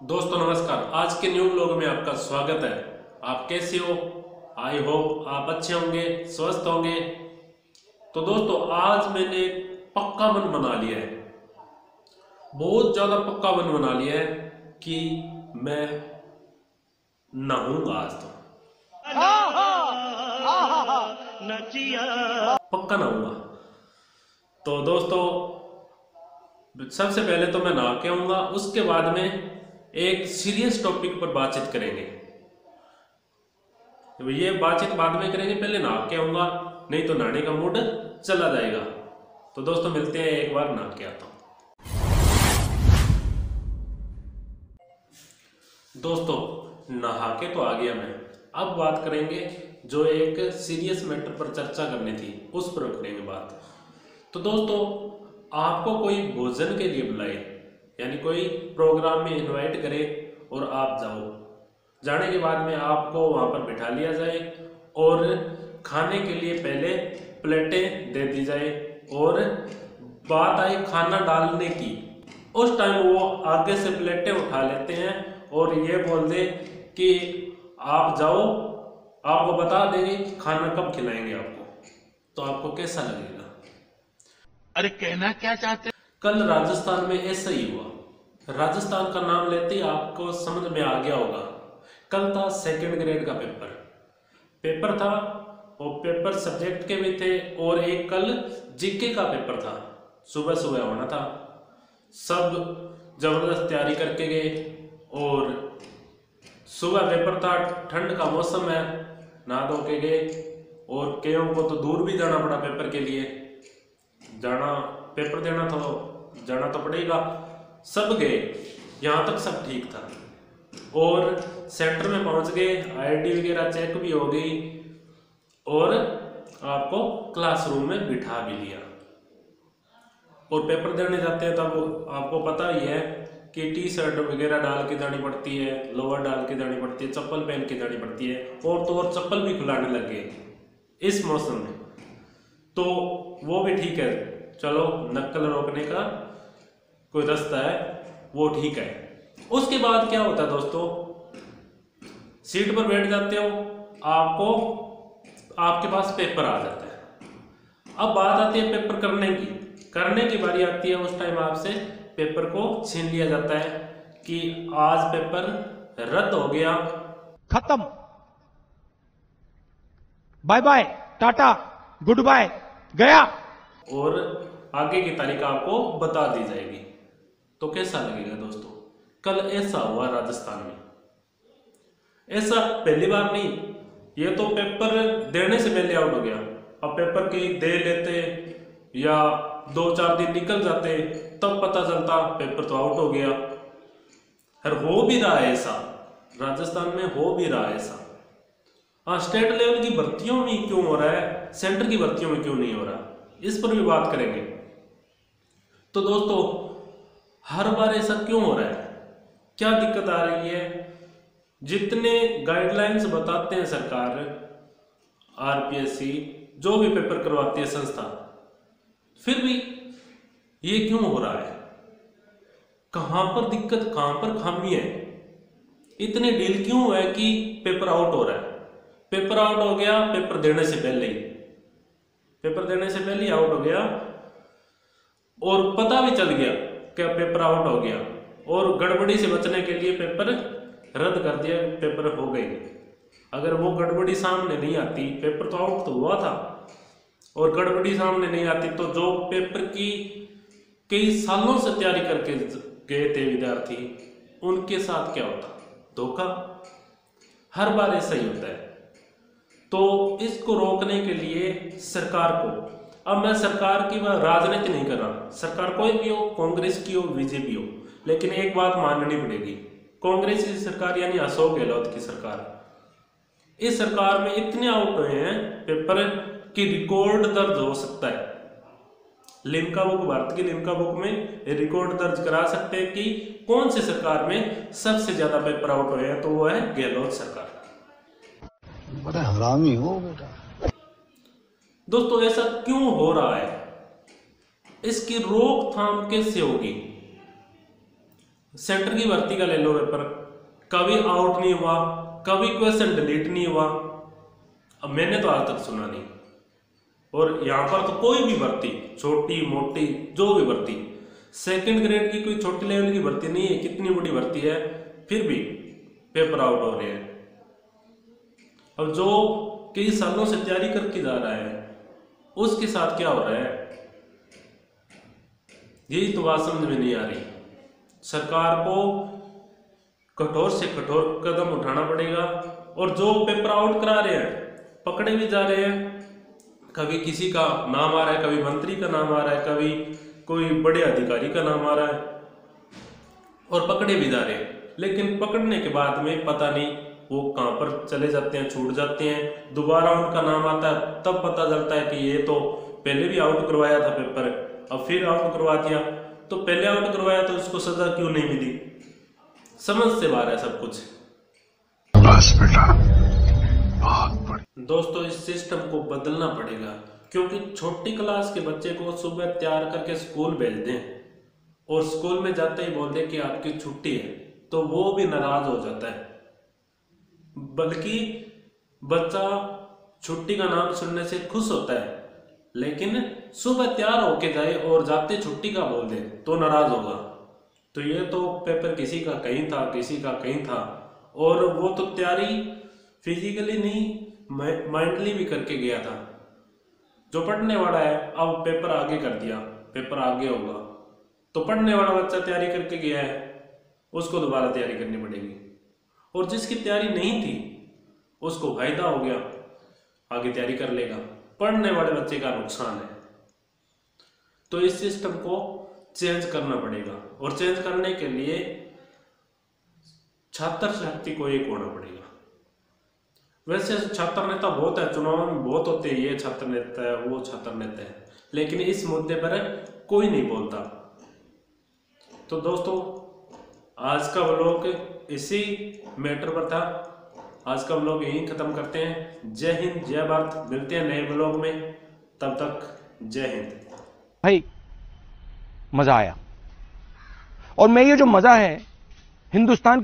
दोस्तों नमस्कार। आज के न्यू व्लॉग में आपका स्वागत है। आप कैसे हो? आई होप आप अच्छे होंगे, स्वस्थ होंगे। तो दोस्तों आज मैंने पक्का मन बना लिया है, बहुत ज्यादा पक्का मन बना लिया है कि मैं नहाऊंगा आज तो पक्का नहाऊंगा। तो दोस्तों सबसे पहले तो मैं नहा के आऊंगा, उसके बाद में एक सीरियस टॉपिक पर बातचीत करेंगे। तो ये बातचीत बाद में करेंगे, पहले नहा के आऊंगा, नहीं तो नहाने का मूड चला जाएगा। तो दोस्तों मिलते हैं, एक बार नहा के आता हूं। दोस्तों नहा के तो आ गया मैं, अब बात करेंगे जो एक सीरियस मैटर पर चर्चा करनी थी, उस पर करेंगे बात। तो दोस्तों आपको कोई भोजन के लिए बुलाए, यानी कोई प्रोग्राम में इनवाइट करे और आप जाओ, जाने के बाद में आपको वहां पर बिठा लिया जाए और खाने के लिए पहले प्लेटें दे दी जाए, और बात आई खाना डालने की, उस टाइम वो आगे से प्लेटें उठा लेते हैं और ये बोल दे कि आप जाओ, आपको बता देंगे खाना कब खिलाएंगे आपको। तो आपको कैसा लगेगा? अरे कहना क्या चाहते? कल राजस्थान में ऐसा ही हुआ। राजस्थान का नाम लेते ही आपको समझ में आ गया होगा। कल था सेकंड ग्रेड का पेपर था, और पेपर सब्जेक्ट के भी थे, और एक कल जीके का पेपर था, सुबह सुबह होना था। सब जबरदस्त तैयारी करके गए, और सुबह पेपर था, ठंड का मौसम है, नहा धो के गए, और कईयों को तो दूर भी जाना पड़ा पेपर के लिए। पेपर देना तो जाना तो पड़ेगा। सब गए, यहाँ तक सब ठीक था, और सेंटर में पहुंच गए, आईडी वगैरह चेक भी हो गई, और आपको क्लासरूम में बिठा भी लिया। और पेपर देने जाते हैं तब आपको पता ही है कि टी शर्ट वगैरह डाल के जानी पड़ती है, लोअर डाल के जानी पड़ती है, चप्पल पहन के जानी पड़ती है, और तो और चप्पल भी खुलाने लग गए इस मौसम में। तो वो भी ठीक है, चलो नक्कल रोकने का कोई रास्ता है, वो ठीक है। उसके बाद क्या होता है दोस्तों, सीट पर बैठ जाते हो, आपके पास पेपर आ जाता है। अब बात आती है पेपर करने की बारी आती है। उस टाइम आपसे पेपर को छीन लिया जाता है कि आज पेपर रद्द हो गया, खत्म, bye bye, tata, goodbye, गया, और आगे की तारीख आपको बता दी जाएगी। तो कैसा लगेगा दोस्तों? कल ऐसा हुआ राजस्थान में। ऐसा पहली बार नहीं, ये तो पेपर देने से पहले आउट हो गया। अब पेपर की दे लेते या 2-4 दिन निकल जाते, तब पता चलता पेपर तो आउट हो गया। और हो भी रहा है ऐसा, राजस्थान में हो भी रहा है ऐसा। हाँ, स्टेट लेवल की भर्तियों में क्यों हो रहा है, सेंटर की भर्तियों में क्यों नहीं हो रहा, इस पर भी बात करेंगे। तो दोस्तों हर बार ऐसा क्यों हो रहा है, क्या दिक्कत आ रही है? जितने गाइडलाइंस बताते हैं सरकार, आरपीएससी, जो भी पेपर करवाती है संस्था, फिर भी ये क्यों हो रहा है? कहां पर दिक्कत, कहां पर खामी है? इतने डील क्यों है कि पेपर आउट हो रहा है? पेपर आउट हो गया, पेपर देने से पहले ही आउट हो गया, और पता भी चल गया कि पेपर आउट हो गया, और गड़बड़ी से बचने के लिए पेपर रद्द कर दिया, पेपर हो गए। अगर वो गड़बड़ी सामने नहीं आती, पेपर तो आउट तो हुआ था, और गड़बड़ी सामने नहीं आती, तो जो पेपर की कई सालों से तैयारी करके गए थे विद्यार्थी, उनके साथ क्या होता? धोखा। हर बार ऐसा ही होता है। तो इसको रोकने के लिए सरकार को, अब मैं सरकार की राजनीति नहीं कर रहा, सरकार कोई भी हो, कांग्रेस की हो, बीजेपी हो, लेकिन एक बात माननी पड़ेगी, कांग्रेस की सरकार यानी अशोक गहलोत की सरकार, इस सरकार में इतने आउट हुए हैं पेपर की रिकॉर्ड दर्ज हो सकता है। लिम्का बुक, भारत की लिम्का बुक में रिकॉर्ड दर्ज करा सकते हैं कि कौन सी सरकार में सबसे ज्यादा पेपर आउट हुए हैं, तो वो है गहलोत सरकार। बड़ा हरामी हो बेटा। दोस्तों ऐसा क्यों हो रहा है, इसकी रोकथाम कैसे होगी? सेंटर की भर्ती का ले लो पेपर, कभी आउट नहीं हुआ, कभी क्वेश्चन डिलीट नहीं हुआ, अब मैंने तो आज तक सुना नहीं। और यहाँ पर तो कोई भी भर्ती, छोटी मोटी जो भी भर्ती, सेकंड ग्रेड की कोई छोटी लेवल की भर्ती नहीं है, कितनी बड़ी भर्ती है, फिर भी पेपर आउट हो रहे हैं। अब जो कई सालों से तैयारी करके जा रहा है उसके साथ क्या हो रहा है, यही तो बात समझ में नहीं आ रही। सरकार को कठोर से कठोर कदम उठाना पड़ेगा। और जो पेपर आउट करा रहे हैं पकड़े भी जा रहे हैं, कभी किसी का नाम आ रहा है, कभी मंत्री का नाम आ रहा है, कभी कोई बड़े अधिकारी का नाम आ रहा है और पकड़े भी जा रहे हैं। लेकिन पकड़ने के बाद में पता नहीं वो कहाँ पर चले जाते हैं, छूट जाते हैं, दोबारा उनका नाम आता है तब पता चलता है कि ये तो पहले भी आउट करवाया था पेपर, अब फिर आउट करवा दिया। तो पहले आउट करवाया तो उसको सजा क्यों नहीं मिली? समझ से बाहर है सब कुछ। बस बेटा, बहुत बढ़िया। दोस्तों इस सिस्टम को बदलना पड़ेगा, क्योंकि छोटी क्लास के बच्चे को सुबह तैयार करके स्कूल भेज दें और स्कूल में जाते ही बोल दें कि आपकी छुट्टी है, तो वो भी नाराज हो जाता है। बल्कि बच्चा छुट्टी का नाम सुनने से खुश होता है, लेकिन सुबह तैयार होके जाए और जाते छुट्टी का बोल दे तो नाराज होगा। तो ये तो पेपर किसी का कहीं था, किसी का कहीं था, और वो तो तैयारी फिजिकली नहीं माइंडली भी करके गया था। जो पढ़ने वाला है अब पेपर आगे कर दिया, पेपर आगे होगा, तो पढ़ने वाला बच्चा तैयारी करके गया है, उसको दोबारा तैयारी करनी पड़ेगी। और जिसकी तैयारी नहीं थी उसको फायदा हो गया, आगे तैयारी कर लेगा। पढ़ने वाले बच्चे का नुकसान है। तो इस सिस्टम को चेंज करना पड़ेगा, और चेंज करने के लिए छात्र शक्ति को एक होना पड़ेगा। वैसे छात्र नेता बहुत है, चुनाव में बहुत होते हैं, ये छात्र नेता है, वो छात्र नेता है, लेकिन इस मुद्दे पर कोई नहीं बोलता। तो दोस्तों आज का व्लॉग इसी मैटर पर था। आज का व्लॉग यहीं खत्म करते हैं। जय हिंद, जय भारत। मिलते हैं नए व्लॉग में, तब तक जय हिंद। भाई मजा आया, और मैं ये जो मजा है हिंदुस्तान